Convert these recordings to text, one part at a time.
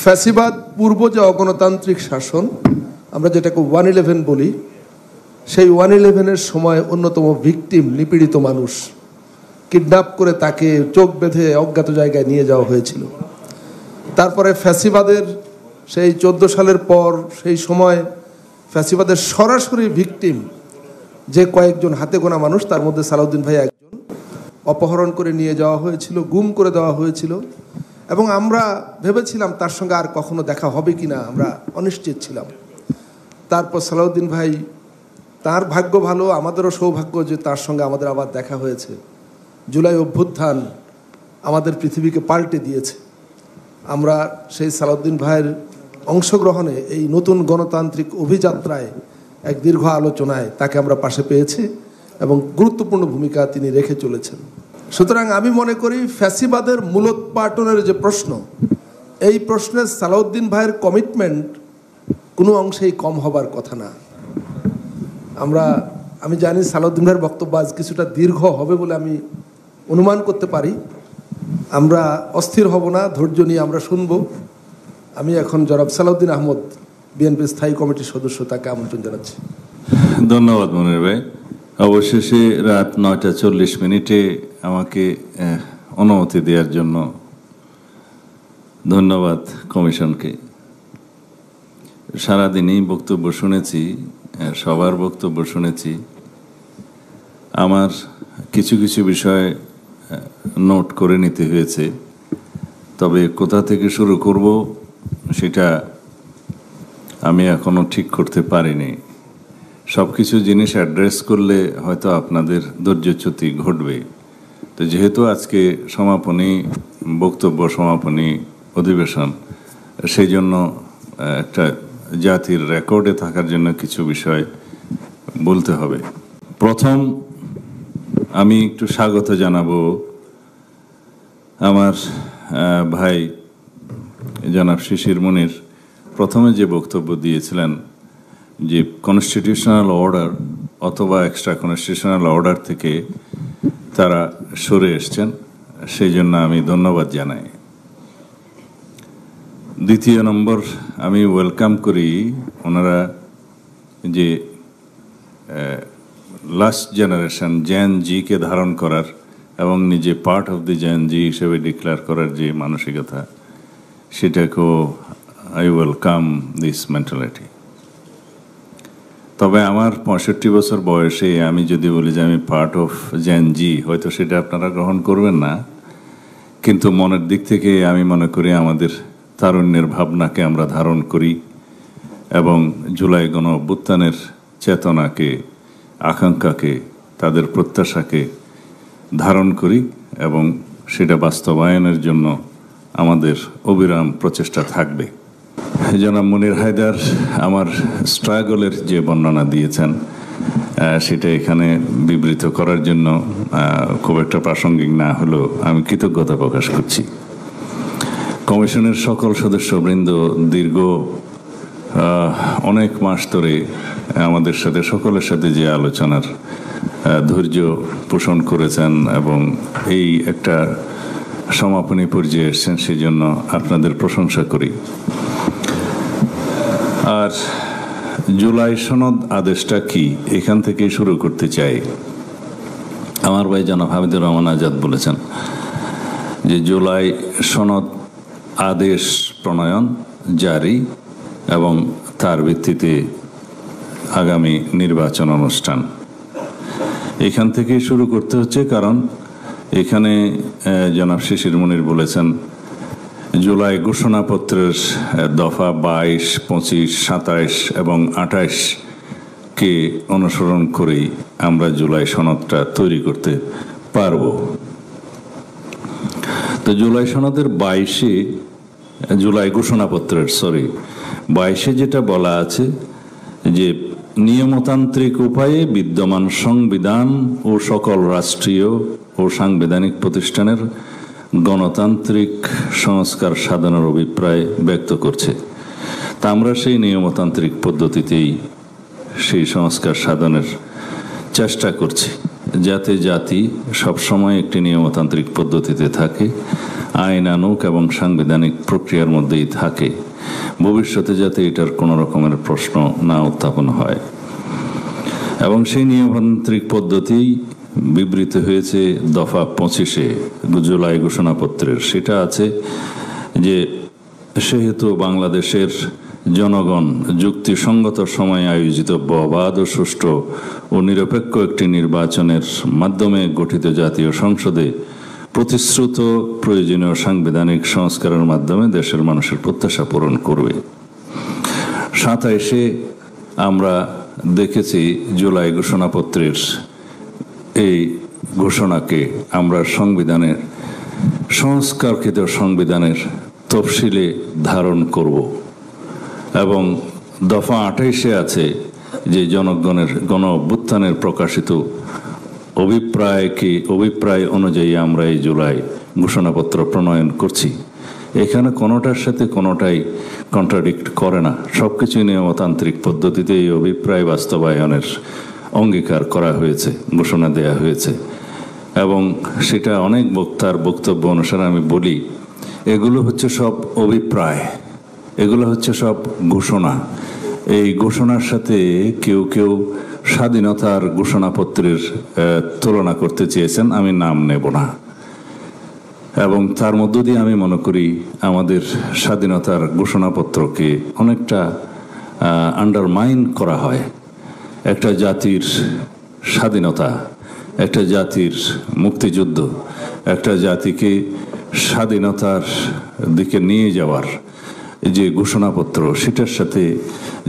ফ্যাসিবাদ পূর্ব যে অগণতান্ত্রিক শাসন, আমরা যেটাকে 111 বলি, সেই 111-এর সময় অন্যতম ভিকটিম, নিপীড়িত মানুষ, কিডন্যাপ করে তাকে চোখ বেঁধে অজ্ঞাত জায়গায় নিয়ে যাওয়া হয়েছিল। তারপরে ফ্যাসিবাদের সেই 14 সালের পর সেই সময় ফ্যাসিবাদের সরাসরি ভিকটিম যে কয়েকজন হাতে গোনা মানুষ, তার মধ্যে সালাউদ্দিন ভাই একজন, অপহরণ করে নিয়ে যাওয়া হয়েছিল, গুম করে দেওয়া হয়েছিল। এবং আমরা ভেবেছিলাম তার সঙ্গে আর কখনো দেখা হবে কি না, আমরা অনিশ্চিত ছিলাম। তারপর সালাউদ্দিন ভাই, তার ভাগ্য ভালো, আমাদেরও সৌভাগ্য যে তার সঙ্গে আমাদের আবার দেখা হয়েছে। জুলাই অভ্যুত্থান আমাদের পৃথিবীকে পাল্টে দিয়েছে। আমরা সেই সালাউদ্দিন ভাইয়ের অংশগ্রহণে এই নতুন গণতান্ত্রিক অভিযাত্রায়, এক দীর্ঘ আলোচনায় তাকে আমরা পাশে পেয়েছি এবং গুরুত্বপূর্ণ ভূমিকা তিনি রেখে চলেছেন। সুতরাং আমি মনে করি ফ্যাসিবাদের মূলোৎপাটনের যে প্রশ্ন, এই প্রশ্নে সালাউদ্দিন ভাইয়ের কমিটমেন্ট কোনো অংশেই কম হবার কথা না। আমি জানি সালাউদ্দিন ভাইয়ের বক্তব্য আজ কিছুটা দীর্ঘ হবে বলে আমি অনুমান করতে পারি। আমরা অস্থির হব না, ধৈর্য নিয়ে আমরা শুনব। আমি এখন জনাব সালাউদ্দিন আহমদ, বিএনপি স্থায়ী কমিটির সদস্য, তাকে আমন্ত্রণ জানাচ্ছি। ধন্যবাদ মনির ভাই। অবশেষে রাত 9:40 আমাকে অনুমতি দেওয়ার জন্য ধন্যবাদ কমিশনকে। সারাদিনই বক্তব্য শুনেছি, সবার বক্তব্য শুনেছি। আমার কিছু কিছু বিষয় নোট করে নিতে হয়েছে, তবে কোথা থেকে শুরু করব সেটা আমি এখনো ঠিক করতে পারিনি। সব কিছু জিনিস অ্যাড্রেস করলে হয়তো আপনাদের ধৈর্যচ্যুতি ঘটবে। তো যেহেতু আজকে সমাপনী বক্তব্য, সমাপনী অধিবেশন, সেই জন্য একটা জাতির রেকর্ডে থাকার জন্য কিছু বিষয় বলতে হবে। প্রথম আমি একটু স্বাগত জানাবো আমার ভাই জনাব শিশির মনির। প্রথমে যে বক্তব্য দিয়েছিলেন যে কনস্টিটিউশনাল অর্ডার অথবা এক্সট্রা কনস্টিটিউশনাল অর্ডার থেকে তারা সরে এসছেন, সেই জন্য আমি ধন্যবাদ জানাই। দ্বিতীয় নম্বর, আমি ওয়েলকাম করি ওনারা যে লাস্ট জেনারেশন জেন জিকে ধারণ করার এবং নিজে পার্ট অফ দি জেন জি হিসেবে ডিক্লেয়ার করার যে মানসিকতা, সেটাকেও আই ওয়েলকাম দিস মেন্টালিটি। তবে আমার 65 বছর বয়সে আমি যদি বলি যে আমি পার্ট অফ জেন জি, হয়তো সেটা আপনারা গ্রহণ করবেন না, কিন্তু মনের দিক থেকে আমি মনে করি আমাদের তারুণ্যের ভাবনাকে আমরা ধারণ করি এবং জুলাই গণ অভ্যুত্থানের চেতনাকে, আকাঙ্ক্ষাকে, তাদের প্রত্যাশাকে ধারণ করি এবং সেটা বাস্তবায়নের জন্য আমাদের অবিরাম প্রচেষ্টা থাকবে। জনাব মনির হায়দার আমার স্ট্রাগলের যে বর্ণনা দিয়েছেন, সেটা এখানে বিবৃত করার জন্য খুব একটা প্রাসঙ্গিক না হলেও আমি কৃতজ্ঞতা প্রকাশ করছি। কমিশনের সকল সদস্যবৃন্দ দীর্ঘ অনেক মাস ধরে আমাদের সাথে, সকলের সাথে যে আলোচনার ধৈর্য পোষণ করেছেন এবং এই একটা সমাপনী পর্যায়ে এসছেন, সেই জন্য আপনাদের প্রশংসা করি। আর জুলাই সনদ আদেশটা কি, এখান থেকে শুরু করতে চাই। আমার ভাই জনাব হামিদুর রহমান আজাদ বলেছেন যে জুলাই সনদ আদেশ প্রণয়ন, জারি এবং তার ভিত্তিতে আগামী নির্বাচন অনুষ্ঠান। এখান থেকেই শুরু করতে হচ্ছে, কারণ এখানে জনাব শিশির মনির বলেছেন জুলাই ঘোষণাপত্রের দফা 22, 25, 27 এবং 28কে অনুসরণ করেই আমরা জুলাই সনদটা তৈরি করতে পারব। তো জুলাই সনদের 22-এ, জুলাই ঘোষণাপত্রের 22-এ যেটা বলা আছে যে নিয়মতান্ত্রিক উপায়ে বিদ্যমান সংবিধান ও সকল রাষ্ট্রীয় ও সাংবিধানিক প্রতিষ্ঠানের গণতান্ত্রিক সংস্কার সাধনের অভিপ্রায় ব্যক্ত করছে। তা আমরা সেই নিয়মতান্ত্রিক পদ্ধতিতেই সেই সংস্কার সাধনের চেষ্টা করছি, যাতে জাতি সবসময় একটি নিয়মতান্ত্রিক পদ্ধতিতে থাকে। আইন আনুক এবং সাংবিধানিক প্রক্রিয়ার মধ্যেই থাকে, ভবিষ্যতে যাতে এটার কোনো রকমের প্রশ্ন না উত্থাপন হয়। এবং সেই নিয়মতান্ত্রিক পদ্ধতি বিবৃত হয়েছে দফা 25-এ জুলাই ঘোষণাপত্রের। সেটা আছে যে সেহেতু বাংলাদেশের জনগণ যুক্তিসঙ্গত সময়ে আয়োজিত অবাধ ও সুষ্ঠু ও নিরপেক্ষ একটি নির্বাচনের মাধ্যমে গঠিত জাতীয় সংসদে প্রতিশ্রুত প্রয়োজনীয় সাংবিধানিক সংস্কারের মাধ্যমে দেশের মানুষের প্রত্যাশা পূরণ করবে। 27-এ আমরা দেখেছি জুলাই ঘোষণাপত্রের এই ঘোষণাকে আমরা সংবিধানের সংস্কারকৃত সংবিধানের তফসিলে ধারণ করব এবং দফা 28-এ আছে যে জনগণের গণ অভ্যুত্থানের প্রকাশিত অভিপ্রায় অনুযায়ী আমরা এই জুলাই ঘোষণাপত্র প্রণয়ন করছি। এখানে কোনোটার সাথে কোনোটাই কন্ট্রাডিক্ট করে না, সবকিছুই নিয়মতান্ত্রিক পদ্ধতিতে এই অভিপ্রায় বাস্তবায়নের অঙ্গীকার করা হয়েছে, ঘোষণা দেয়া হয়েছে। এবং সেটা অনেক বক্তার বক্তব্য অনুসারে আমি বলি, এগুলো হচ্ছে সব অভিপ্রায়, এগুলো হচ্ছে সব ঘোষণা। এই ঘোষণার সাথে কেউ কেউ স্বাধীনতার ঘোষণাপত্রের তুলনা করতে চেয়েছেন, আমি নাম নেব না। এবং তার মধ্য দিয়ে আমি মনে করি আমাদের স্বাধীনতার ঘোষণাপত্রকে অনেকটা আন্ডারমাইন করা হয়। একটা জাতির স্বাধীনতা, একটা জাতির মুক্তিযুদ্ধ, একটা জাতিকে স্বাধীনতার দিকে নিয়ে যাওয়ার যে ঘোষণাপত্র, সেটার সাথে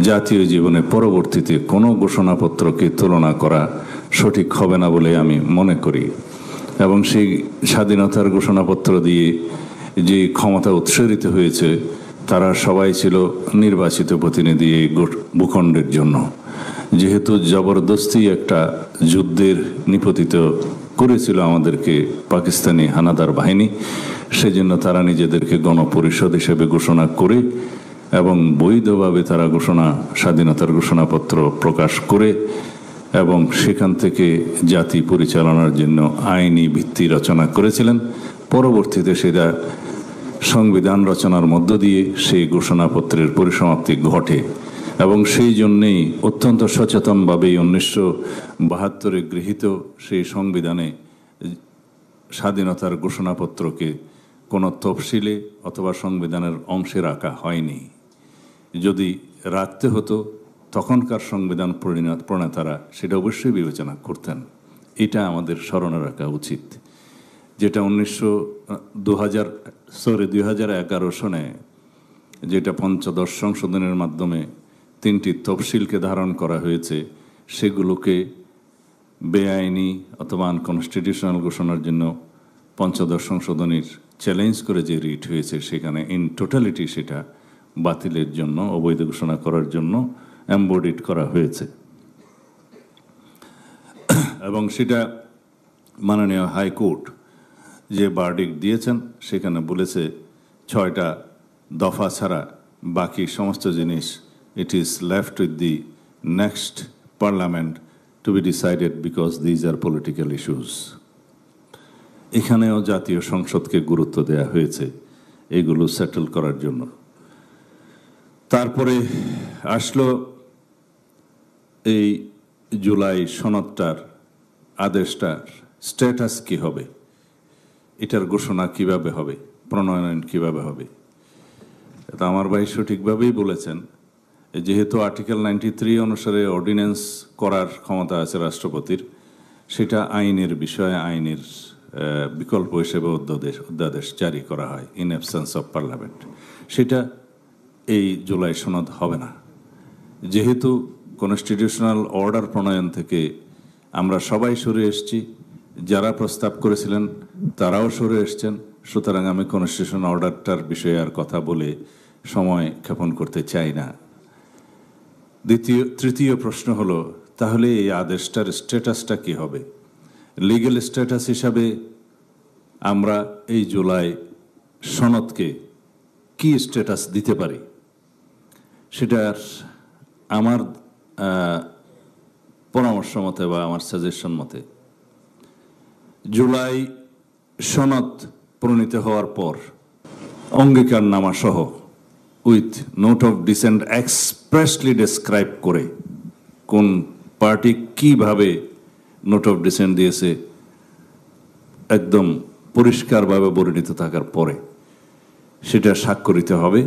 জাতীয় জীবনে পরবর্তীতে কোনো ঘোষণাপত্রকে তুলনা করা সঠিক হবে না বলে আমি মনে করি। এবং সেই স্বাধীনতার ঘোষণাপত্র দিয়ে যে ক্ষমতা উৎসর্গিত হয়েছে তারা সবাই ছিল নির্বাচিত প্রতিনিধি এই ভূখণ্ডের জন্য। যেহেতু জবরদস্তি একটা যুদ্ধের নিপতিত করেছিল আমাদেরকে পাকিস্তানি হানাদার বাহিনী, সেজন্য তারা নিজেদেরকে গণপরিষদ হিসেবে ঘোষণা করে এবং বৈধভাবে তারা স্বাধীনতার ঘোষণাপত্র প্রকাশ করে এবং সেখান থেকে জাতি পরিচালনার জন্য আইনি ভিত্তি রচনা করেছিলেন। পরবর্তীতে সেটা সংবিধান রচনার মধ্য দিয়ে সেই ঘোষণাপত্রের পরিসমাপ্তি ঘটে এবং সেই জন্যেই অত্যন্ত সচেতনভাবেই 1972-এ গৃহীত সেই সংবিধানে স্বাধীনতার ঘোষণাপত্রকে কোনো তফসিলে অথবা সংবিধানের অংশে রাখা হয়নি। যদি রাখতে হতো তখনকার সংবিধান প্রণেতারা সেটা অবশ্যই বিবেচনা করতেন। এটা আমাদের স্মরণে রাখা উচিত। যেটা 2011 সনে যেটা পঞ্চদশ সংশোধনের মাধ্যমে 3টি তফসিলকে ধারণ করা হয়েছে, সেগুলোকে বেআইনি অথবা আনকনস্টিটিউশনাল ঘোষণার জন্য পঞ্চদশ সংশোধনীর চ্যালেঞ্জ করে যে রিট হয়েছে, সেখানে ইন টোটালিটি সেটা বাতিলের জন্য, অবৈধ ঘোষণা করার জন্য এমবডিড করা হয়েছে। এবং সেটা মাননীয় হাইকোর্ট যে ভার্ডিক্ট দিয়েছেন সেখানে বলেছে 6টা দফা ছাড়া বাকি সমস্ত জিনিস it is left with the next parliament to be decided because these are political issues. এখানেও জাতীয় সংসদকে গুরুত্ব দেয়া হয়েছে এগুলো সেটেল করার জন্য। তারপরে আসলো এই জুলাই সনদটার আদেশটার স্ট্যাটাস কি হবে, এটার ঘোষণা কিভাবে হবে, প্রণয়ন কিভাবে হবে। তা আমার ভাই সঠিকভাবেই বলেছেন, যেহেতু আর্টিকেল 93 অনুসারে অর্ডিন্যান্স করার ক্ষমতা আছে রাষ্ট্রপতির, সেটা আইনের বিষয়ে আইনের বিকল্প হিসেবে অধ্যাদেশ জারি করা হয় ইন অ্যাবসেন্স অফ পার্লামেন্ট। সেটা এই জুলাই সনদ হবে না। যেহেতু কনস্টিটিউশনাল অর্ডার প্রণয়ন থেকে আমরা সবাই সরে এসেছি, যারা প্রস্তাব করেছিলেন তারাও সরে এসছেন, সুতরাং আমি কনস্টিটিউশনাল অর্ডারটার বিষয়ে আর কথা বলে সময় ক্ষেপণ করতে চাই না। তৃতীয় প্রশ্ন হলো, তাহলে এই আদেশটার স্ট্যাটাসটা কি হবে? লিগ্যাল স্ট্যাটাস হিসাবে আমরা এই জুলাই সনদকে কি স্ট্যাটাস দিতে পারি? সেটার আমার পরামর্শ মতে বা আমার সাজেশন মতে জুলাই সনদ প্রণীত হওয়ার পর অঙ্গীকারনামা সহ with note of dissent expressly describe করে কোন পার্টি কিভাবে নোট অফ ডিসেন্ট দিয়েছে একদম পরিষ্কারভাবে বর্ণিত থাকার পরে সেটা স্বাক্ষরিত হবে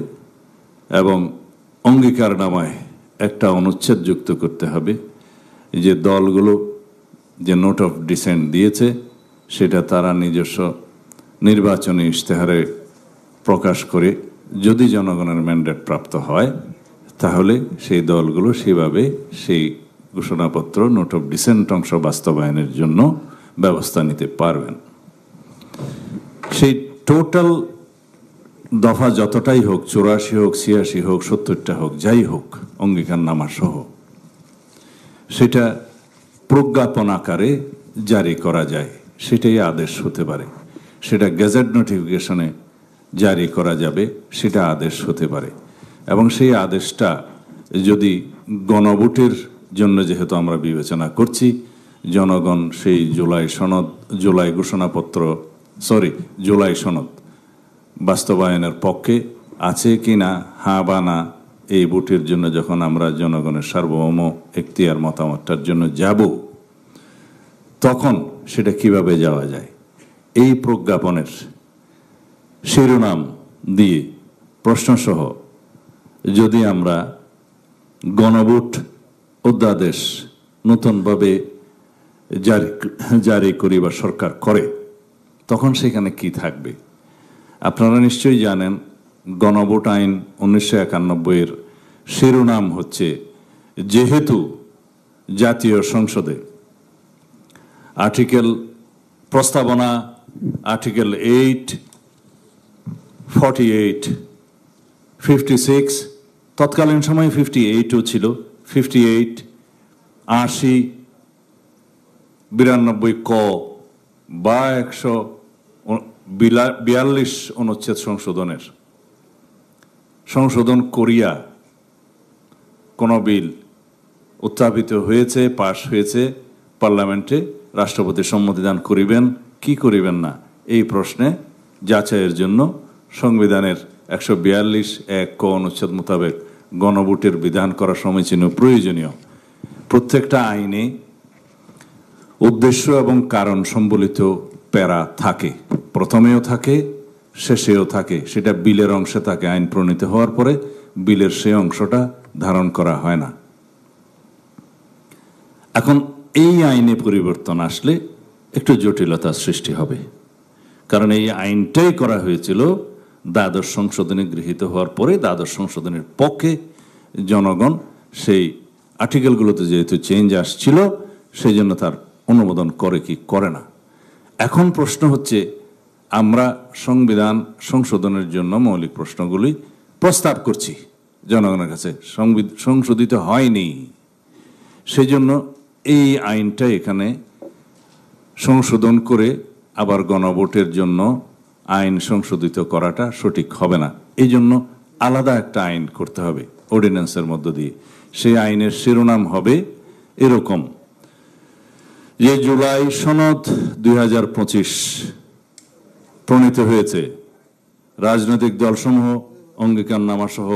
এবং অঙ্গীকারনামায় একটা অনুচ্ছেদ যুক্ত করতে হবে যে দলগুলো যে নোট অফ ডিসেন্ট দিয়েছে সেটা তারা নিজস্ব নির্বাচনী ইশতেহারে প্রকাশ করে যদি জনগণের ম্যান্ডেট প্রাপ্ত হয় তাহলে সেই দলগুলো সেভাবে সেই ঘোষণাপত্র নোট অফ ডিসেন্ট অংশ বাস্তবায়নের জন্য ব্যবস্থা নিতে পারবেন। সেই টোটাল দফা যতটাই হোক, 84 হোক, 86 হোক, 70টা হোক, যাই হোক, অঙ্গীকারনামা সহ সেটা প্রজ্ঞাপন আকারে জারি করা যায়, সেটাই আদেশ হতে পারে। সেটা গেজেট নোটিফিকেশনে জারি করা যাবে, সেটা আদেশ হতে পারে। এবং সেই আদেশটা যদি গণভোটের জন্য যেহেতু আমরা বিবেচনা করছি, জনগণ সেই জুলাই সনদ বাস্তবায়নের পক্ষে আছে কি না, হ্যাঁ বা না, এই ভোটের জন্য যখন আমরা জনগণের সার্বভৌম এখতিয়ার মতামতটার জন্য যাব, তখন সেটা কিভাবে যাওয়া যায়, এই প্রজ্ঞাপনের শিরোনাম দিয়ে প্রশ্নসহ যদি আমরা গণভোট অধ্যাদেশ নতুনভাবে জারি করি বা সরকার করে, তখন সেখানে কি থাকবে। আপনারা নিশ্চয়ই জানেন গণভোট আইন 1991-এর শিরোনাম হচ্ছে যেহেতু জাতীয় সংসদে প্রস্তাবনা আর্টিকেল 8, 48, 56, তৎকালীন সময় 58ও ছিল, 58, 80, 92 ক বা 142 অনুচ্ছেদ সংশোধন করিয়া কোন বিল উত্থাপিত হয়েছে, পাশ হয়েছে পার্লামেন্টে, রাষ্ট্রপতি সম্মতিদান করিবেন কি করিবেন না, এই প্রশ্নে যাচাইয়ের জন্য সংবিধানের 142(1) ক অনুচ্ছেদ মোতাবেক গণভোটের বিধান করা সমীচীন ও প্রয়োজনীয়। প্রত্যেকটা আইনে উদ্দেশ্য এবং কারণ সম্বলিত প্যারা থাকে, প্রথমেও থাকে, শেষেও থাকে। সেটা বিলের অংশে থাকে, আইন প্রণীত হওয়ার পরে বিলের সেই অংশটা ধারণ করা হয় না। এখন এই আইনে পরিবর্তন আসলে একটু জটিলতার সৃষ্টি হবে, কারণ এই আইনটাই করা হয়েছিল দ্বাদশ সংশোধনী গৃহীত হওয়ার পরে। দ্বাদশ সংশোধনের পক্ষে জনগণ সেই আর্টিকেলগুলোতে যেহেতু চেঞ্জ আসছিল, সেই জন্য তার অনুমোদন করে কি করে না। এখন প্রশ্ন হচ্ছে, আমরা সংবিধান সংশোধনের জন্য মৌলিক প্রশ্নগুলি প্রস্তাব করছি জনগণের কাছে, সংশোধিত হয়নি, সেই জন্য এই আইনটা এখানে সংশোধন করে আবার গণভোটের জন্য আইন সংশোধিত করাটা সঠিক হবে না। এই জন্য আলাদা একটা আইন করতে হবে অর্ডিন্যান্সের মধ্য দিয়ে। সেই আইনের শিরোনাম হবে এরকম যে জুলাই সনদ 2025 প্রণীত হয়েছে, রাজনৈতিক দলসমূহ অঙ্গীকারনামা সহ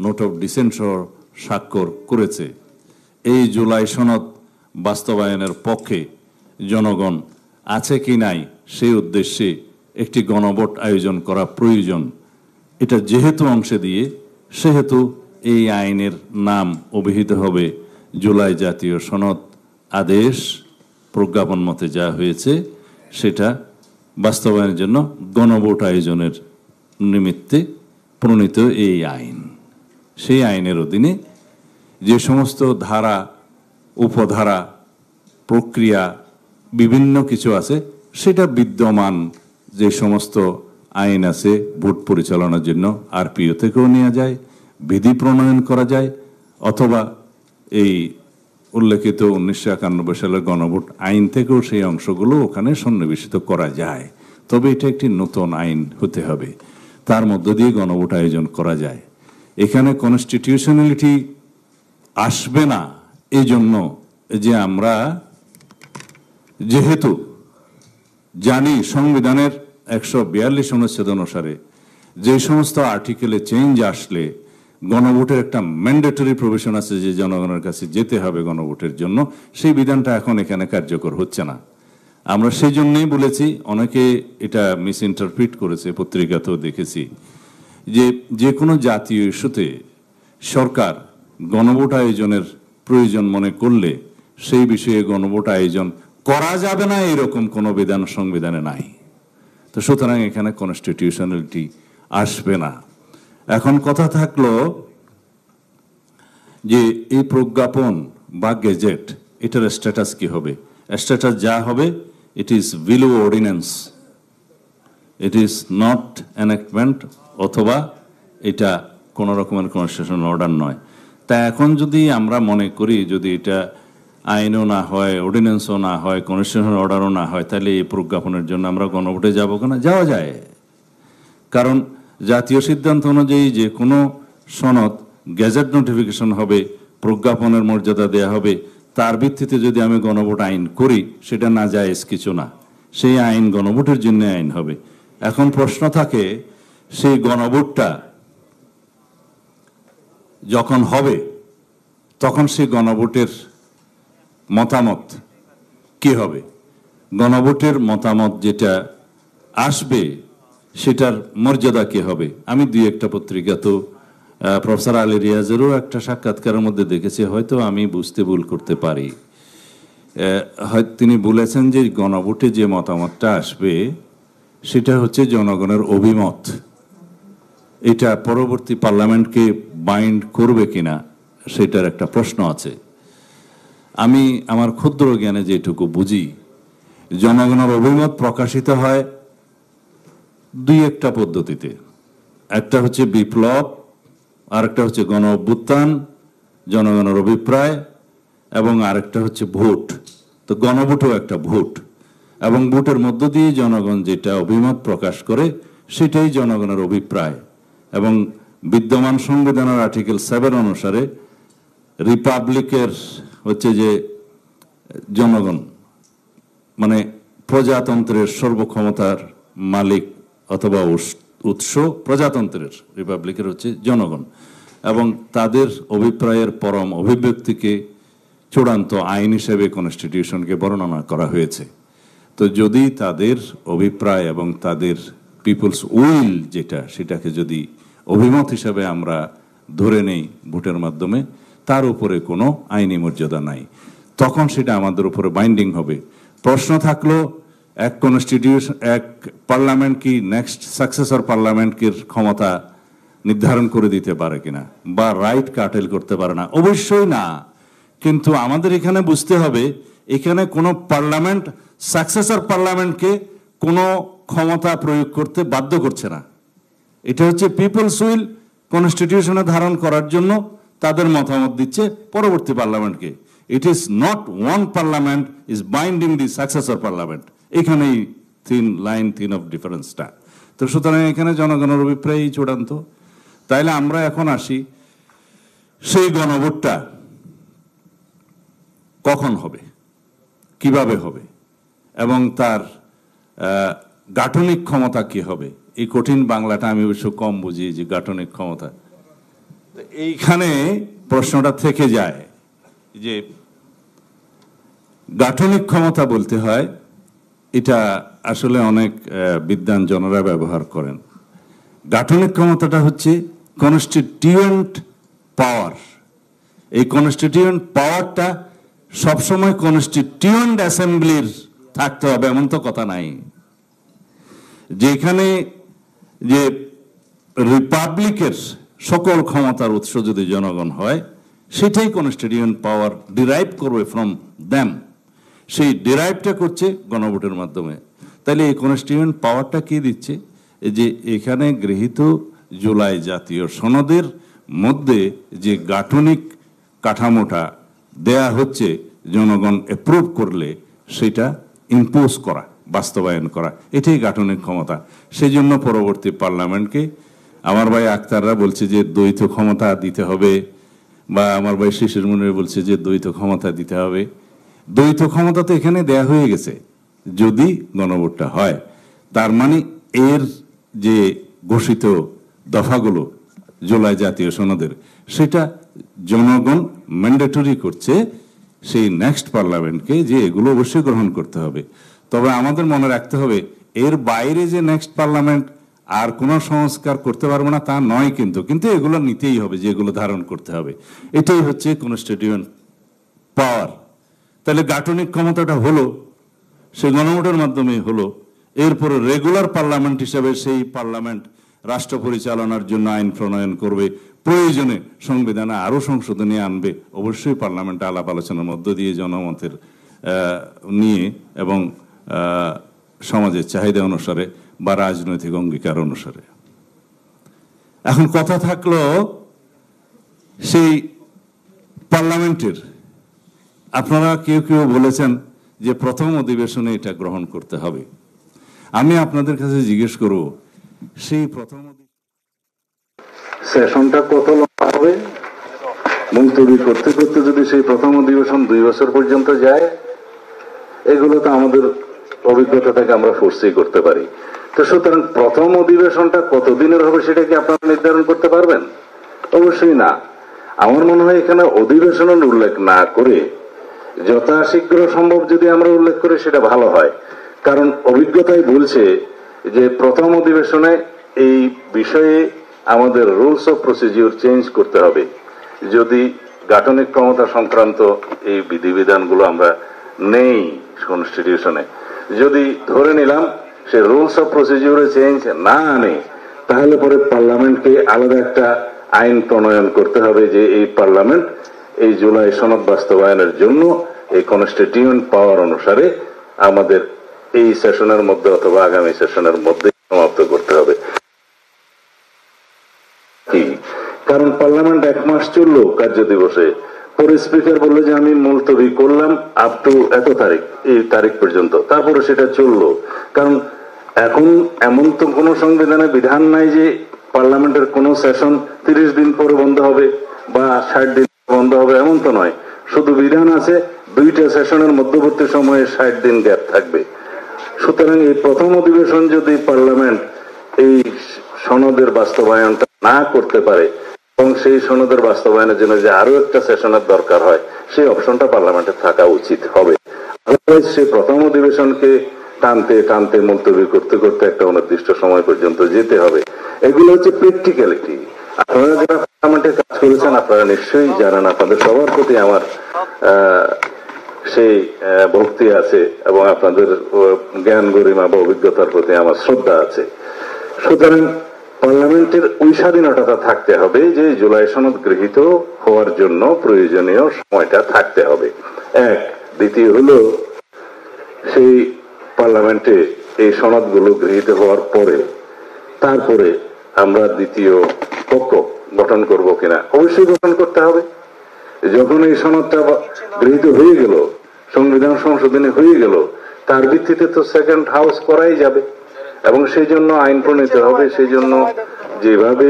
নোট অফ ডিসেন্ট সহ স্বাক্ষর করেছে। এই জুলাই সনদ বাস্তবায়নের পক্ষে জনগণ আছে কি নাই সেই উদ্দেশ্যে একটি গণভোট আয়োজন করা প্রয়োজন। এটা যেহেতু অংশে দিয়ে, সেহেতু এই আইনের নাম অভিহিত হবে জুলাই জাতীয় সনদ আদেশ। প্রজ্ঞাপন মতে যা হয়েছে সেটা বাস্তবায়নের জন্য গণভোট আয়োজনের নিমিত্তে প্রণীত এই আইন। সেই আইনের অধীনে যে সমস্ত ধারা, উপধারা, প্রক্রিয়া বিভিন্ন কিছু আছে, সেটা বিদ্যমান যে সমস্ত আইন আছে ভোট পরিচালনার জন্য আরপিও থেকেও নেওয়া যায়, বিধি প্রণয়ন করা যায়, অথবা এই উল্লেখিত 1991 সালের গণভোট আইন থেকেও সেই অংশগুলো ওখানে সন্নিবেশিত করা যায়। তবে এটা একটি নতুন আইন হতে হবে, তার মধ্য দিয়ে গণভোট আয়োজন করা যায়। এখানে কনস্টিটিউশনালিটি আসবে না, এই জন্য যে আমরা যেহেতু জানি সংবিধানের 142 অনুচ্ছেদ অনুসারে যে সমস্ত আর্টিকেলে চেঞ্জ আসলে গণভোটের একটা ম্যান্ডেটরি প্রভিশন আছে যে জনগণের কাছে যেতে হবে গণভোটের জন্য, সেই বিধানটা এখন এখানে কার্যকর হচ্ছে না। আমরা সেই জন্যই বলেছি, অনেকে এটা মিস ইন্টারপ্রিট করেছে, পত্রিকাতেও দেখেছি, যে কোনো জাতীয় ইস্যুতে সরকার গণভোট আয়োজনের প্রয়োজন মনে করলে সেই বিষয়ে গণভোট আয়োজন করা যাবে না এরকম কোনো বিধান সংবিধানে নাই। তো সুতরাং এখানে কনস্টিটিউশনালিটি আসবে না। এখন কথা থাকলো যে এই প্রজ্ঞাপন বা গেজেট এটার স্ট্যাটাস কি হবে। স্ট্যাটাস যা হবে, it is below ordinance, it is not enactment, অথবা এটা কোনো রকমের কনস্টিটিউশনাল অর্ডার নয়। তা এখন যদি আমরা মনে করি যদি এটা আইনও না হয়, অর্ডিন্যান্সও না হয়, কনস্টিটিউশনাল অর্ডারও না হয়, তাহলে এই প্রজ্ঞাপনের জন্য আমরা গণভোটে যাবো কেন? যাওয়া যায়। কারণ জাতীয় সিদ্ধান্ত অনুযায়ী যে কোনো সনদ গেজেট নোটিফিকেশন হবে, প্রজ্ঞাপনের মর্যাদা দেয়া হবে, তার ভিত্তিতে যদি আমি গণভোট আইন করি সেটা না জায়েজ কিছু না, সেই আইন গণভোটের জন্য আইন হবে। এখন প্রশ্ন থাকে, সেই গণভোটটা যখন হবে তখন সেই গণভোটের মতামত কি হবে? গণভোটের মতামত যেটা আসবে সেটার মর্যাদা কি হবে? আমি দুই একটা পত্রিকা তো প্রফেসর আলী রিয়াজেরও একটা সাক্ষাৎকারের মধ্যে দেখেছি, হয়তো আমি বুঝতে ভুল করতে পারি, তিনি বলেছেন যে গণভোটে যে মতামতটা আসবে সেটা হচ্ছে জনগণের অভিমত। এটা পরবর্তী পার্লামেন্টকে বাইন্ড করবে কিনা সেটার একটা প্রশ্ন আছে। আমি আমার ক্ষুদ্র জ্ঞানে যেটুকু বুঝি, জনগণের অভিমত প্রকাশিত হয় দুই একটা পদ্ধতিতে। একটা হচ্ছে বিপ্লব, আর একটা হচ্ছে গণ অভ্যুত্থান, জনগণের অভিপ্রায়, এবং আরেকটা হচ্ছে ভোট। তো গণভোটও একটা ভোট, এবং ভোটের মধ্য দিয়ে জনগণ যেটা অভিমত প্রকাশ করে সেটাই জনগণের অভিপ্রায়। এবং বিদ্যমান সংবিধানের আর্টিকেল 7 অনুসারে রিপাবলিকের হচ্ছে যে জনগণ, মানে প্রজাতন্ত্রের সর্বক্ষমতার মালিক অথবা উৎস প্রজাতন্ত্রের, রিপাবলিকের হচ্ছে জনগণ, এবং তাদের অভিপ্রায়ের পরম অভিব্যক্তিকে চূড়ান্ত আইন হিসেবে কনস্টিটিউশনকে বর্ণনা করা হয়েছে। তো যদি তাদের অভিপ্রায় এবং তাদের পিপলস উইল যেটা, সেটাকে যদি অভিমত হিসেবে আমরা ধরে নেই ভোটের মাধ্যমে, তার উপরে কোনো আইনি মর্যাদা নাই, তখন সেটা আমাদের উপরে বাইন্ডিং হবে। প্রশ্ন থাকলো, এক কনস্টিটিউশন, এক পার্লামেন্ট কি নেক্সট সাকসেসর পার্লামেন্টকে ক্ষমতা নির্ধারণ করে দিতে পারে কিনা, বা রাইট কাটেল করতে পারে না? অবশ্যই না। কিন্তু আমাদের এখানে বুঝতে হবে, এখানে কোনো পার্লামেন্ট সাকসেসর পার্লামেন্টকে কোনো ক্ষমতা প্রয়োগ করতে বাধ্য করছে না। এটা হচ্ছে পিপলস উইল কনস্টিটিউশনে ধারণ করার জন্য তাদের মতামত দিচ্ছে পরবর্তী পার্লামেন্টকে। It is not one parliament is binding the successor parliament. এখানেই থিন অফ ডিফারেন্সটা। তো সুতরাং এখানে জনগণের অভিপ্রায় চূড়ান্ত। তাইলে আমরা এখন আসি, সেই গণভোটটা কখন হবে, কিভাবে হবে, এবং তার গাঠনিক ক্ষমতা কি হবে। এই কঠিন বাংলাটা আমি অবশ্য কম বুঝি, যে গাঠনিক ক্ষমতা। এইখানে প্রশ্নটা থেকে যায় যে গাঠনিক ক্ষমতা বলতে হয়, এটা আসলে অনেক বিদ্বান জনরা ব্যবহার করেন। গাঠনিক ক্ষমতাটা হচ্ছে কনস্টিটিউয়েন্ট পাওয়ার। এই কনস্টিটিউয়েন্ট পাওয়ারটা সবসময় কনস্টিটিউয়েন্ট অ্যাসেম্বলির থাকতে হবে এমন তো কথা নাই। যেখানে যে রিপাবলিকের সকল ক্ষমতার উৎস যদি জনগণ হয়, সেটাই কনস্টিটিউয়েন্ট পাওয়ার ডিরাইভ করবে ফ্রম দ্যাম। সেই ডিরাইভটা করছে গণভোটের মাধ্যমে। তাহলে এই কনস্টিটিউয়েন্ট পাওয়ারটা কি দিচ্ছে? যে এখানে গৃহীত জুলাই জাতীয় সনদের মধ্যে যে গাঠনিক কাঠামোটা দেয়া হচ্ছে, জনগণ অ্যাপ্রুভ করলে সেটা ইম্পোজ করা, বাস্তবায়ন করা, এটাই গাঠনিক ক্ষমতা। সেই জন্য পরবর্তী পার্লামেন্টকে আমার ভাই আক্তাররা বলছে যে দ্বৈত ক্ষমতা দিতে হবে, বা আমার ভাই শিশির মুনির বলছে যে দ্বৈত ক্ষমতা দিতে হবে। দ্বৈত ক্ষমতা তো এখানে দেয়া হয়ে গেছে যদি গণভোটটা হয়। তার মানে এর যে ঘোষিত দফাগুলো জুলাই জাতীয় সনদের, সেটা জনগণ ম্যান্ডেটরি করছে সেই নেক্সট পার্লামেন্টকে যে এগুলো অবশ্যই গ্রহণ করতে হবে। তবে আমাদের মনে রাখতে হবে এর বাইরে যে নেক্সট পার্লামেন্ট আর কোনো সংস্কার করতে পারবে না তা নয়, কিন্তু এগুলো নিতেই হবে, যেগুলো ধারণ করতে হবে। এটাই হচ্ছে কনস্টিটিউয়েন্ট পাওয়ার। তাহলে গাঠনিক ক্ষমতাটা হলো, সে গণভোটের মাধ্যমে হলো। এরপরে রেগুলার পার্লামেন্ট হিসাবে সেই পার্লামেন্ট রাষ্ট্র পরিচালনার জন্য আইন প্রণয়ন করবে, প্রয়োজনে সংবিধানে আরো সংশোধনী আনবে, অবশ্যই পার্লামেন্টে আলাপ আলোচনার মধ্য দিয়ে জনমতের নিয়ে এবং সমাজের চাহিদা অনুসারে বা রাজনৈতিক অঙ্গীকার অনুসারে। এখন কথা থাকলো সেই পার্লামেন্টের, আপনারা কেউ কেউ বলেছেন যে প্রথম অধিবেশনে এটা গ্রহণ করতে হবে। আমি আপনাদের কাছে জিজ্ঞেস করব, সেই প্রথম সেশনটা কত লম্বা হবে? মুলতবি করতে করতে যদি সেই প্রথম অধিবেশন 2 বছর পর্যন্ত যায়, এগুলো তো আমাদের অভিজ্ঞতা থেকে আমরা ফোর্সি করতে পারি। তো সুতরাং প্রথম অধিবেশনটা কতদিনের হবে সেটা কি আপনারা নির্ধারণ করতে পারবেন? অবশ্যই না। আমার মনে হয় এখানে অধিবেশনের উল্লেখ না করে যথাশীঘ্র সম্ভব যদি আমরা উল্লেখ করি সেটা ভালো হয়। কারণ অভিজ্ঞতাই বলছে যে প্রথম অধিবেশনে এই বিষয়ে আমাদের রুলস অফ প্রসিডিউর চেঞ্জ করতে হবে। যদি গাঠনিক ক্ষমতা সংক্রান্ত এই বিধিবিধানগুলো আমরা নেই কনস্টিটিউশনে, যদি ধরে নিলাম সে রুলস অফ প্রসিডিউরে চেঞ্জ না আনে, তাহলে পরে পার্লামেন্টকে আলাদা একটা আইন প্রণয়ন করতে হবে যে এই পার্লামেন্ট এই জুলাই সনদ বাস্তবায়নের জন্য এই কনস্টিটিউয়েন্ট পাওয়ার অনুসারে আমাদের এই সেশনের মধ্যে অথবা আগামী সেশনের মধ্যে সমাপ্ত করতে হবে। কারণ পার্লামেন্ট 1 মাস চললো কার্য দিবসে, পরে স্পিকার বললো যে আমি মুলতবি করলাম আপ টু এত তারিখ, এই তারিখ পর্যন্ত, তারপরে সেটা চললো। কারণ এখন এমন তো কোনো সংবিধানে বিধান নাই যে পার্লামেন্টের কোনো সেশন 30 দিন পরে বন্ধ হবে বা 60 দিন বন্ধ হবে, এমন তো নয়। শুধু বিধান আছে 2টা সেশনের মধ্যবর্তী সময়ে 60 দিন গ্যাপ থাকবে। সুতরাং এই প্রথম অধিবেশন যদি পার্লামেন্ট এই সনদের বাস্তবায়নটা না করতে পারে এবং সেই সনদের বাস্তবায়নের জন্য যে আরো একটা সেশনের দরকার হয়, সেই অপশনটা পার্লামেন্টে থাকা উচিত হবে। সেই প্রথম অধিবেশনকে টানতে টানতে মুলতবি করতে করতে একটা অনির্দিষ্ট সময় পর্যন্ত যেতে হবে। এগুলো হচ্ছে প্র্যাকটিক্যালিটি। আপনারা যারা পার্লামেন্টে কাজ করেছেন আপনারা নিশ্চয়ই জানেন, আপনাদের সবার প্রতি আমার সেই ভক্তি আছে এবং আপনাদের জ্ঞান গরিমা বা অভিজ্ঞতার প্রতি আমার শ্রদ্ধা আছে। সুতরাং পার্লামেন্টের ওই স্বাধীনতা থাকতে হবে যে জুলাই সনদ গৃহীত হওয়ার জন্য প্রয়োজনীয় সময়টা থাকতে হবে, এক। দ্বিতীয় হলো সেই পার্লামেন্টে এই সনদগুলো গৃহীত হওয়ার পরে তারপরে আমরা দ্বিতীয় পক্ষ গঠন করব কিনা, অবশ্যই গঠন করতে হবে। যখন এই সনদটা গৃহীত হয়ে গেল, সংবিধান সংশোধনী হয়ে গেল, তার ভিত্তিতে তো সেকেন্ড হাউস করাই যাবে এবং সেই জন্য আইন প্রণীত হবে। সেই জন্য যেভাবে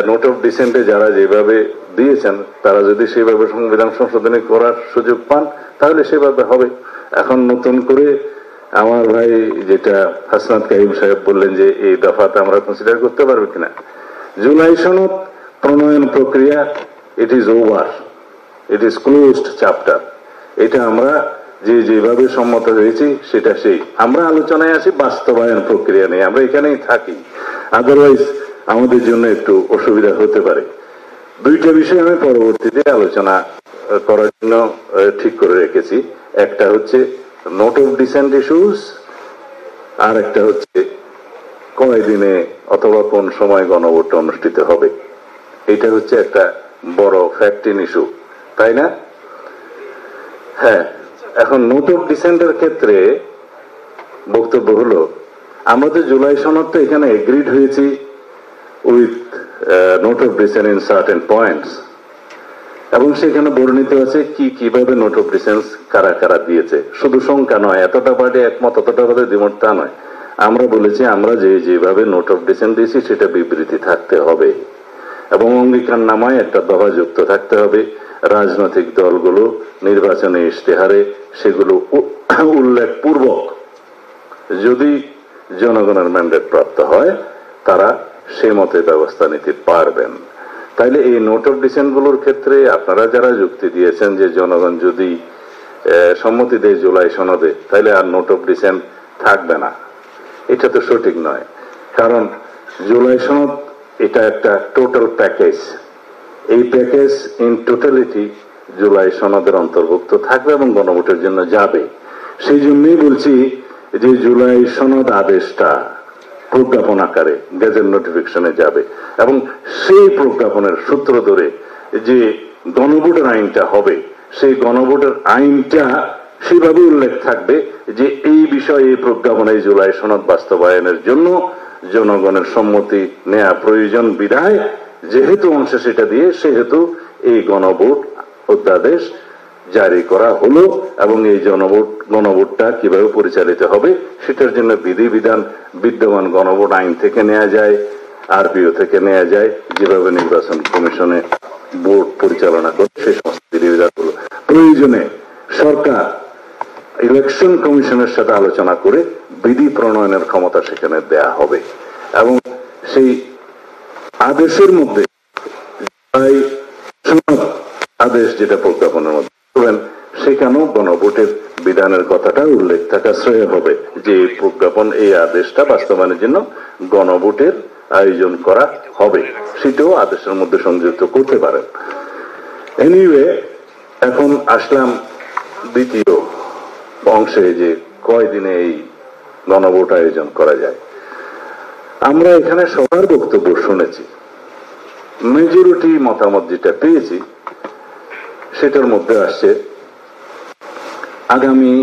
নোট অফ ডিসেন্টে যারা যেভাবে দিয়েছেন, তারা যদি সেভাবে সংবিধান সংশোধনী করার সুযোগ পান তাহলে সেভাবে হবে। এখন নতুন করে আমার ভাই যেটা হাসনাত কাইম সাহেব বললেন যে এই দফাতে আমরা কনসিডার করতে পারবো কিনা, জুলাই সনদ প্রণয়ন প্রক্রিয়া it is over, it is closed chapter. এটা আমরা যেভাবে সম্মত হয়েছি সেটা সেই। আমরা আলোচনায় আছি বাস্তবায়ন প্রক্রিয়া নেই, আমরা এখানেই থাকি, আদারওয়াইজ আমাদের জন্য একটু অসুবিধা হতে পারে। 2টা বিষয় আমি পরবর্তীতে আলোচনা করার জন্য ঠিক করে রেখেছি। একটা হচ্ছে নোট অফ ডিসেন্ট ইস্যুস, আর একটা হচ্ছে কয় দিনে অথবা কোন সময় গণভোট অনুষ্ঠিত হবে। এটা হচ্ছে একটা বড় ফ্যাক্টিন ইস্যু, তাই না? হ্যাঁ, এখন নোট অফ ডিসেন্টের ক্ষেত্রে বক্তব্য হলো আমরা তো জুলাই সনদটা এখানে এগ্রিড হয়েছি with note of dissent in certain points, এবং সেখানে বর্ণিত আছে কিভাবে নোট অফ ডিসেন্স কারা কারা দিয়েছে। শুধু সংখ্যা নয়, এতটা পার্টি একমত অতটা পার্টি দ্বিমত তা নয়। আমরা বলেছি আমরা যেভাবে নোট অফ ডিসেন্ট দিয়েছি সেটা বিবৃতি থাকতে হবে এবং অঙ্গীকার নামায় একটা দফা যুক্ত থাকতে হবে। রাজনৈতিক দলগুলো নির্বাচনী ইশতেহারে সেগুলো উল্লেখপূর্বক যদি জনগণের ম্যান্ডেট প্রাপ্ত হয় তারা সে মতে ব্যবস্থা নিতে পারবেন। তাইলে এই নোট অফ ডিসেন্ট গুলোর ক্ষেত্রে আপনারা যারা যুক্তি দিয়েছেন যে জনগণ যদি সম্মতি দেয় জুলাই সনদে তাইলে আর নোট অফ ডিসেন্ট থাকবে না, এটা তো সঠিক নয়। কারণ জুলাই সনদ এটা একটা টোটাল প্যাকেজ, এই প্যাকেজ ইন টোটালিটি জুলাই সনদের অন্তর্ভুক্ত থাকবে এবং গণভোটের জন্য যাবে। সেই জন্যই বলছি যে জুলাই সনদ আদেশটা প্রজ্ঞাপন আকারে গেজেট নোটিফিকেশনে যাবে এবং সেই প্রজ্ঞাপনের সূত্র ধরে যে গণভোটের আইনটা হবে সেই গণভোটের আইনটা সেভাবে উল্লেখ থাকবে যে এই বিষয়ে এই প্রজ্ঞাপনে জুলাই সনদ বাস্তবায়নের জন্য জনগণের সম্মতি নেওয়া প্রয়োজন বিধায় যেহেতু অংশে সেটা দিয়ে সেহেতু এই গণভোট অধ্যাদেশ জারি করা হলো এবং এই গণভোটটা কিভাবে পরিচালিত হবে সেটার জন্য বিধিবিধান বিদ্যমান গণভোট আইন থেকে নেওয়া যায়, আরপিও থেকে নেওয়া যায়, যেভাবে নির্বাচন কমিশনে ভোট পরিচালনা করে সেই সমস্ত বিধিবিধানগুলো প্রয়োজনে সরকার ইলেকশন কমিশনের সাথে আলোচনা করে বিধি প্রণয়নের ক্ষমতা সেখানে দেয়া হবে এবং সেই আদেশের মধ্যে আদেশ যেটা প্রজ্ঞাপনের মধ্যে সেখানেও গণভোটের বিধানের কথাটা উল্লেখ থাকা শ্রেয় হবে যে এই প্রজ্ঞাপন এই আদেশটা বাস্তবায়নের জন্য গণভোটের আয়োজন করা হবে, সেটাও আদেশের মধ্যে সংযুক্ত করতে পারেন। এনিওয়ে এখন আসলাম দ্বিতীয় অংশে যে কয়দিনে এই গণভোট আয়োজন করা যায়। আমরা এখানে সবার বক্তব্য শুনেছি, মেজরিটি মতামত যেটা পেয়েছি সেটার মধ্যে আসছে আগামী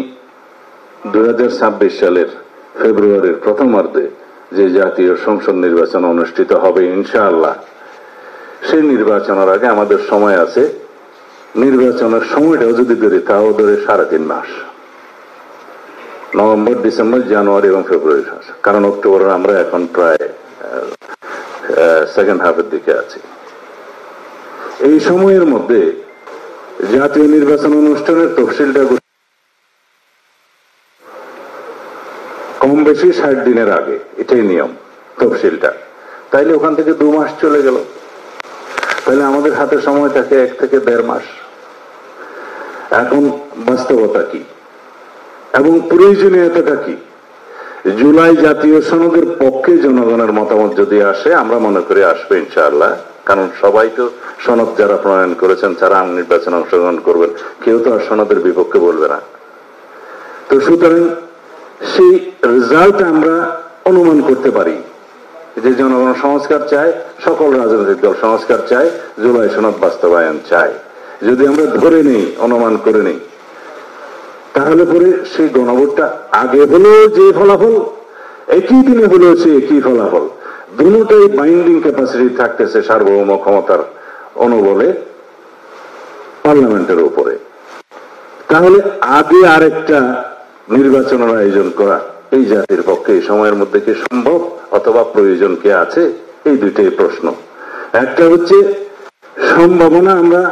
2026 সালের ফেব্রুয়ারির প্রথমার্ধে যে জাতীয় সংসদ নির্বাচন অনুষ্ঠিত হবে ইনশাআল্লাহ, সেই নির্বাচনের আগে আমাদের সময় আছে, নির্বাচনের সময়টাও যদি ধরে তাও ধরে 3.5 মাস, নভেম্বর, ডিসেম্বর, জানুয়ারি এবং ফেব্রুয়ারি মাস, কারণ অক্টোবরে আমরা এখন প্রায় সেকেন্ড হাফের দিকে আছি। এই সময়ের মধ্যে জাতীয় নির্বাচন অনুষ্ঠানের তফসিলটা কম বেশি 60 দিনের আগে, এটাই নিয়ম তফসিলটা। তাইলে ওখান থেকে 2 মাস চলে গেল, তাহলে আমাদের হাতে সময় থাকে 1 থেকে 1.5 মাস। এখন বাস্তবতা কি এবং প্রয়োজনীয়তাটা কি? জুলাই জাতীয় সনদের পক্ষে জনগণের মতামত যদি আসে, আমরা মনে করি আসবে ইনশাআল্লাহ, কারণ সবাই তো সনদ যারা প্রণয়ন করেছেন তারা নির্বাচনে অংশগ্রহণ করবেন, কেউ তো আর সনদের বিপক্ষে বলবে না। তো সুতরাং সেই রেজাল্ট আমরা অনুমান করতে পারি যে জনগণ সংস্কার চায়, সকল রাজনৈতিক দল সংস্কার চায়, জুলাই সনদ বাস্তবায়ন চায়। যদি আমরা ধরে নেই, অনুমান করে নেই, তাহলে পরে সেই গণভোটটা আগে হলেও যে ফলাফল, একই দিনে হলেও সে একই ফলাফল, দুটোই বাইন্ডিং ক্যাপাসিটি থাকতেছে সার্বভৌম ক্ষমতার অনুবলে পার্লামেন্টের উপরে। তাহলে আগে আরেকটা নির্বাচনের আয়োজন করা এই জাতির পক্ষে এই সময়ের মধ্যে কি সম্ভব অথবা প্রয়োজন কি আছে? এই দুইটাই প্রশ্ন। একটা হচ্ছে সম্ভাবনা আমরা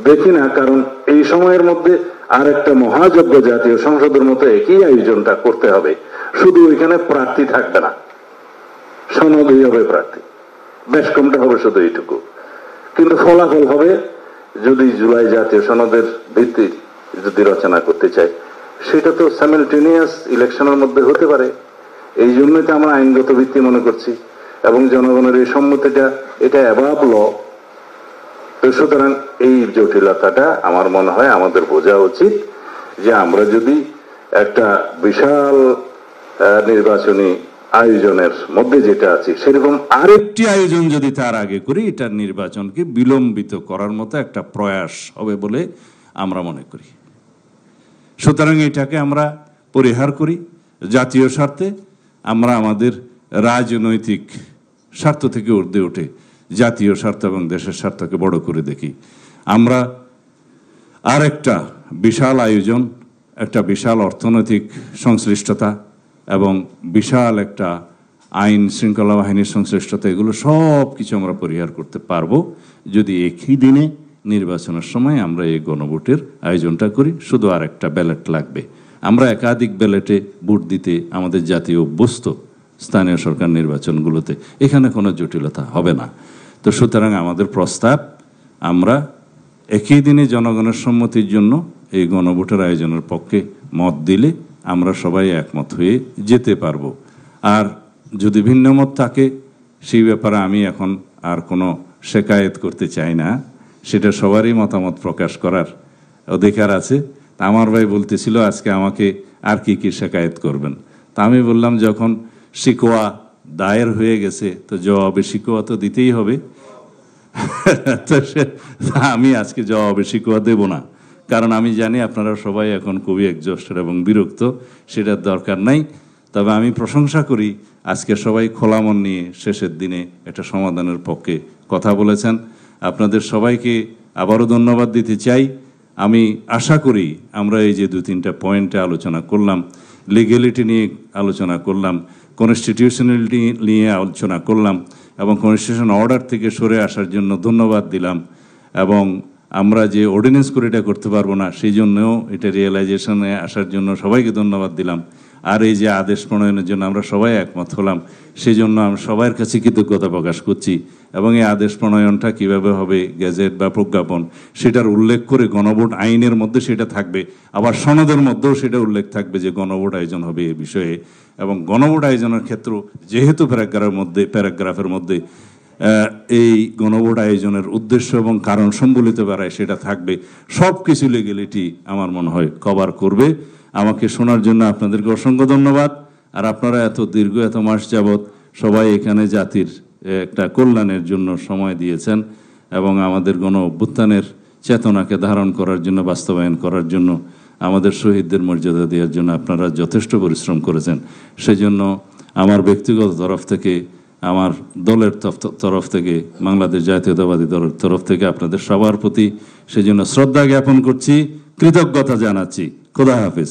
দেখি না, কারণ এই সময়ের মধ্যে আর একটা মহাযজ্ঞ জাতীয় সংসদের মতো একই আয়োজনটা করতে হবে, শুধু ওইখানে প্রার্থী থাকবে না, সনদই হবে প্রার্থী, বেশ কমটা হবে শুধু এইটুকু, কিন্তু ফলাফল হবে যদি জুলাই জাতীয় সনদের ভিত্তি যদি রচনা করতে চাই সেটা তো সাইমালটেনিয়াস ইলেকশনের মধ্যে হতে পারে। এই জন্যই তো আমরা আইনগত ভিত্তি মনে করছি এবং জনগণের এই সম্মতিটা এটা অ্যাবাভ ল। তো সুতরাং এই জটিলতাটা আমার মনে হয় আমাদের বোঝা উচিত যে আমরা যদি একটা বিশাল নির্বাচনী আয়োজনের মধ্যে যেটা আছে সেরকম আরেকটি আয়োজন যদি তার আগে করি, এটা নির্বাচনকে বিলম্বিত করার মতো একটা প্রয়াস হবে বলে আমরা মনে করি। সুতরাং এটাকে আমরা পরিহার করি, জাতীয় স্বার্থে আমরা আমাদের রাজনৈতিক স্বার্থ থেকে ঊর্ধ্বে উঠে জাতীয় স্বার্থ এবং দেশের স্বার্থকে বড় করে দেখি। আমরা আরেকটা বিশাল আয়োজন, একটা বিশাল অর্থনৈতিক সংশ্লিষ্টতা এবং বিশাল একটা আইন শৃঙ্খলা বাহিনীর সংশ্লিষ্টতা, এগুলো সব কিছু আমরা পরিহার করতে পারবো যদি একই দিনে নির্বাচনের সময় আমরা এই গণভোটের আয়োজনটা করি। শুধু আরেকটা ব্যালট লাগবে। আমরা একাধিক ব্যালটে ভোট দিতে আমাদের জাতীয় অভ্যস্ত, স্থানীয় সরকার নির্বাচনগুলোতে, এখানে কোনো জটিলতা হবে না। তো সুতরাং আমাদের প্রস্তাব, আমরা একই দিনে জনগণের সম্মতির জন্য এই গণভোটের আয়োজনের পক্ষে মত দিলে আমরা সবাই একমত হয়ে যেতে পারবো। আর যদি ভিন্ন মত থাকে সেই ব্যাপারে আমি এখন আর কোনো শেকায়েত করতে চাই না, সেটা সবারই মতামত প্রকাশ করার অধিকার আছে। তা আমার ভাই বলতেছিল আজকে আমাকে আর কি কি শেকায়েত করবেন, তা আমি বললাম যখন শিকোয়া দায়ের হয়ে গেছে তো জবাবে শিকোয়া তো দিতেই হবে। তো আমি আজকে জবাবে শিকোয়া দেব না, কারণ আমি জানি আপনারা সবাই এখন খুবই এক্সস্টেড এবং বিরক্ত, সেটার দরকার নাই। তবে আমি প্রশংসা করি আজকে সবাই খোলা মন নিয়ে শেষের দিনে একটা সমাধানের পক্ষে কথা বলেছেন। আপনাদের সবাইকে আবারও ধন্যবাদ দিতে চাই। আমি আশা করি আমরা এই যে 2-3টা পয়েন্টে আলোচনা করলাম, লিগ্যালিটি নিয়ে আলোচনা করলাম, কনস্টিটিউশনালিটি নিয়ে আলোচনা করলাম এবং কনস্টিটিউশন অর্ডার থেকে সরে আসার জন্য ধন্যবাদ দিলাম, এবং আমরা যে অর্ডিন্যান্স করে এটা করতে পারবো না সেই জন্যও এটা রিয়েলাইজেশনে আসার জন্য সবাইকে ধন্যবাদ দিলাম। আর এই যে আদেশ প্রণয়নের জন্য আমরা সবাই একমত হলাম, সেই জন্য আমি সবার কাছে কৃতজ্ঞতা প্রকাশ করছি। এবং এই আদেশ প্রণয়নটা কিভাবে হবে, গেজেট বা প্রজ্ঞাপন, সেটার উল্লেখ করে গণভোট আইনের মধ্যে সেটা থাকবে, আবার সনদের মধ্যেও সেটা উল্লেখ থাকবে যে গণভোট আয়োজন হবে এই বিষয়ে। এবং গণভোট আয়োজনের ক্ষেত্রে যেহেতু প্যারাগ্রাফের মধ্যে এই গণভোট আয়োজনের উদ্দেশ্য এবং কারণ সম্বলিত বেড়ায় সেটা থাকবে, সব কিছু লিগ্যালিটি আমার মনে হয় কভার করবে। আমাকে শোনার জন্য আপনাদেরকে অসংখ্য ধন্যবাদ। আর আপনারা এত দীর্ঘ এত মাস যাবৎ সবাই এখানে জাতির একটা কল্যাণের জন্য সময় দিয়েছেন এবং আমাদের গণ অভ্যুত্থানের চেতনাকে ধারণ করার জন্য, বাস্তবায়ন করার জন্য, আমাদের শহীদদের মর্যাদা দেওয়ার জন্য আপনারা যথেষ্ট পরিশ্রম করেছেন। সেজন্য আমার ব্যক্তিগত তরফ থেকে, আমার দলের তরফ থেকে, বাংলাদেশ জাতীয়তাবাদী দলের তরফ থেকে আপনাদের সবার প্রতি সেজন্য শ্রদ্ধা জ্ঞাপন করছি, কৃতজ্ঞতা জানাচ্ছি। খোদা হাফেজ।